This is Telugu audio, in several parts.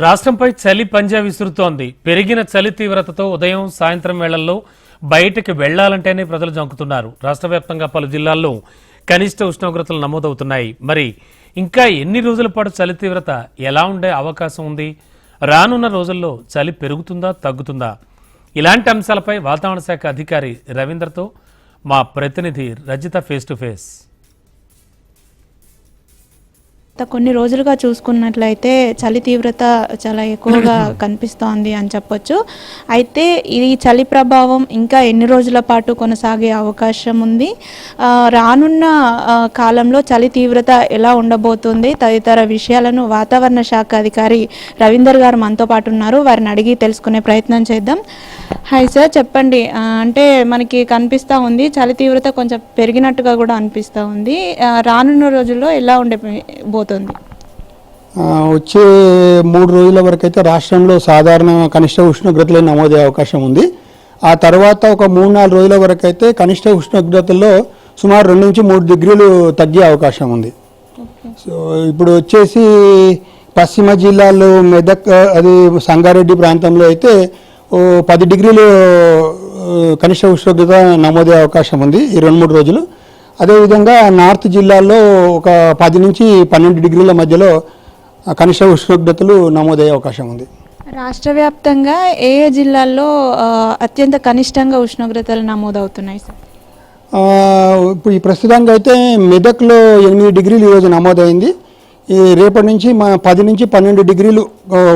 రాష్ట్రంపై చలి పంజా విసురుతోంది. పెరిగిన చలి తీవ్రతతో ఉదయం సాయంత్రం వేళల్లో బయటికి వెళ్లాలంటేనే ప్రజలు జంకుతున్నారు. రాష్ట్ర వ్యాప్తంగా పలు జిల్లాల్లో కనిష్ట ఉష్ణోగ్రతలు నమోదవుతున్నాయి. మరి ఇంకా ఎన్ని రోజుల పాటు చలి తీవ్రత ఎలా ఉండే అవకాశం ఉంది? రానున్న రోజుల్లో చలి పెరుగుతుందా తగ్గుతుందా? ఇలాంటి అంశాలపై వాతావరణ శాఖ అధికారి రవీందర్తో మా ప్రతినిధి రజిత ఫేస్ టు ఫేస్. కొన్ని రోజులుగా చూసుకున్నట్లయితే చలి తీవ్రత చాలా ఎక్కువగా కనిపిస్తోంది అని చెప్పొచ్చు. అయితే ఈ చలి ప్రభావం ఇంకా ఎన్ని రోజుల పాటు కొనసాగే అవకాశం ఉంది, రానున్న కాలంలో చలి తీవ్రత ఎలా ఉండబోతుంది తదితర విషయాలను వాతావరణ శాఖ అధికారి రవీందర్ గారు మనతో పాటు ఉన్నారు. వారిని అడిగి తెలుసుకునే ప్రయత్నం చేద్దాం. హాయ్ సార్, చెప్పండి. అంటే మనకి కనిపిస్తూ ఉంది చలి తీవ్రత కొంచెం పెరిగినట్టుగా కూడా అనిపిస్తూ ఉంది. రానున్న రోజుల్లో ఎలా ఉండబోతుంది? వచ్చే 3 రోజుల వరకు అయితే రాష్ట్రంలో సాధారణ కనిష్ట ఉష్ణోగ్రతలే నమోదయ్యే అవకాశం ఉంది. ఆ తర్వాత ఒక 3-4 రోజుల వరకు అయితే కనిష్ట ఉష్ణోగ్రతల్లో సుమారు 2 నుంచి 3 డిగ్రీలు తగ్గే అవకాశం ఉంది. సో ఇప్పుడు వచ్చేసి పశ్చిమ జిల్లాలో మెదక్, అది సంగారెడ్డి ప్రాంతంలో అయితే 10 డిగ్రీలు కనిష్ట ఉష్ణోగ్రత నమోదయ్యే అవకాశం ఉంది ఈ 2-3 రోజులు. అదేవిధంగా నార్త్ జిల్లాల్లో ఒక 10 నుంచి 12 డిగ్రీల మధ్యలో కనిష్ట ఉష్ణోగ్రతలు నమోదయ్యే అవకాశం ఉంది. రాష్ట్ర వ్యాప్తంగా ఏ జిల్లాల్లో అత్యంత కనిష్టంగా ఉష్ణోగ్రతలు నమోదవుతున్నాయి సార్? ఇప్పుడు ఈ ప్రస్తుతానికి అయితే మెదక్లో 8 డిగ్రీలు ఈరోజు నమోదైంది. ఈ రేపటి నుంచి 10 నుంచి 12 డిగ్రీలు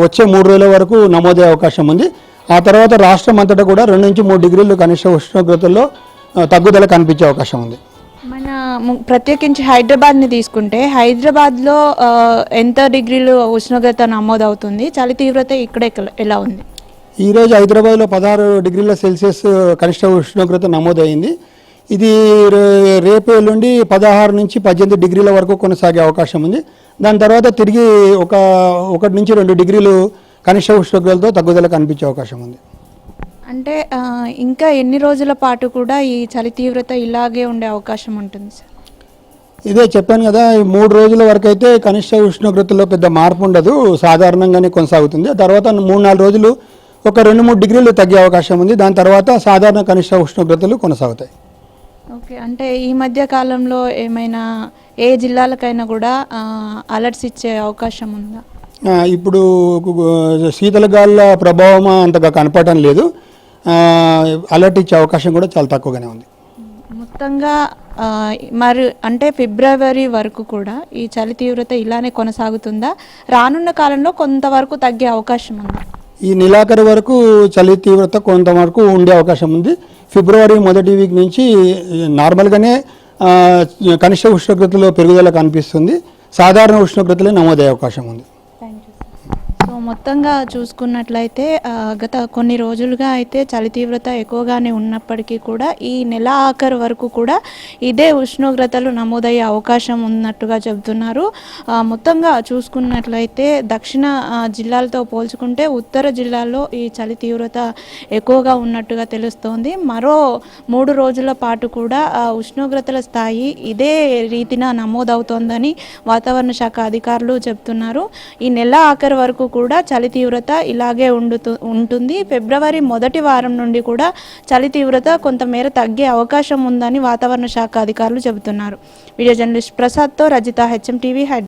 వచ్చే 3 రోజుల వరకు నమోదయ్యే అవకాశం ఉంది. ఆ తర్వాత రాష్ట్రం అంతటా కూడా 2 నుంచి 3 డిగ్రీలు కనిష్ట ఉష్ణోగ్రతల్లో తగ్గుదల కనిపించే అవకాశం ఉంది. మన ప్రత్యేకించి హైదరాబాద్ని తీసుకుంటే హైదరాబాద్లో ఎంత డిగ్రీలు ఉష్ణోగ్రత నమోదవుతుంది? చలి తీవ్రత ఇక్కడ ఎలా ఉంది? ఈరోజు హైదరాబాద్లో 16 డిగ్రీల సెల్సియస్ కనిష్ట ఉష్ణోగ్రత నమోదైంది. ఇది రేపు నుండి 16 నుంచి 18 డిగ్రీల వరకు కొనసాగే అవకాశం ఉంది. దాని తర్వాత తిరిగి 1 నుంచి 2 డిగ్రీలు కనిష్ట ఉష్ణోగ్రతతో తగ్గుదల కనిపించే అవకాశం ఉంది. అంటే ఇంకా ఎన్ని రోజుల పాటు కూడా ఈ చలి తీవ్రత ఇలాగే ఉండే అవకాశం ఉంటుంది సార్? ఇదే చెప్పాను కదా, ఈ 3 రోజుల వరకు అయితే కనిష్ట ఉష్ణోగ్రతలో పెద్ద మార్పు ఉండదు, సాధారణంగానే కొనసాగుతుంది. తర్వాత 3-4 రోజులు ఒక 2-3 డిగ్రీలు తగ్గే అవకాశం ఉంది. దాని తర్వాత సాధారణ కనిష్ట ఉష్ణోగ్రతలు కొనసాగుతాయి. ఓకే, అంటే ఈ మధ్య కాలంలో ఏమైనా ఏ జిల్లాలకైనా కూడా అలర్ట్స్ ఇచ్చే అవకాశం ఉందా? ఇప్పుడు శీతలగాలుల ప్రభావం అంతగా కనపడటం లేదు. అలర్ట్ ఇచ్చే అవకాశం కూడా చాలా తక్కువగానే ఉంది. మొత్తంగా మరి అంటే ఫిబ్రవరి వరకు కూడా ఈ చలి తీవ్రత ఇలానే కొనసాగుతుందా? రానున్న కాలంలో కొంతవరకు తగ్గే అవకాశం ఉందా? ఈ నెలాఖరు వరకు చలి తీవ్రత కొంతవరకు ఉండే అవకాశం ఉంది. ఫిబ్రవరి మొదటి వీక్ నుంచి నార్మల్గానే కనిష్ట ఉష్ణోగ్రతలో పెరుగుదల కనిపిస్తుంది. సాధారణ ఉష్ణోగ్రతలే నమోదయ్యే అవకాశం ఉంది. సో మొత్తంగా చూసుకున్నట్లయితే గత కొన్ని రోజులుగా అయితే చలి తీవ్రత ఎక్కువగానే ఉన్నప్పటికీ కూడా ఈ నెల ఆఖరు వరకు కూడా ఇదే ఉష్ణోగ్రతలు నమోదయ్యే అవకాశం ఉన్నట్టుగా చెబుతున్నారు. మొత్తంగా చూసుకున్నట్లయితే దక్షిణ జిల్లాలతో పోల్చుకుంటే ఉత్తర జిల్లాల్లో ఈ చలి తీవ్రత ఎక్కువగా ఉన్నట్టుగా తెలుస్తోంది. మరో 3 రోజుల పాటు కూడా ఉష్ణోగ్రతల స్థాయి ఇదే రీతిన నమోదవుతోందని వాతావరణ శాఖ అధికారులు చెబుతున్నారు. ఈ నెల ఆఖరు వరకు కూడా చలి తీవ్రత ఇలాగే ఉంటుంది. ఫిబ్రవరి మొదటి వారం నుండి కూడా చలి తీవ్రత కొంతమేర తగ్గే అవకాశం ఉందని వాతావరణ శాఖ అధికారులు చెబుతున్నారు. వీడియో జర్నలిస్ట్ ప్రసాద్తో రజిత, HM TV, హైదరాబాద్.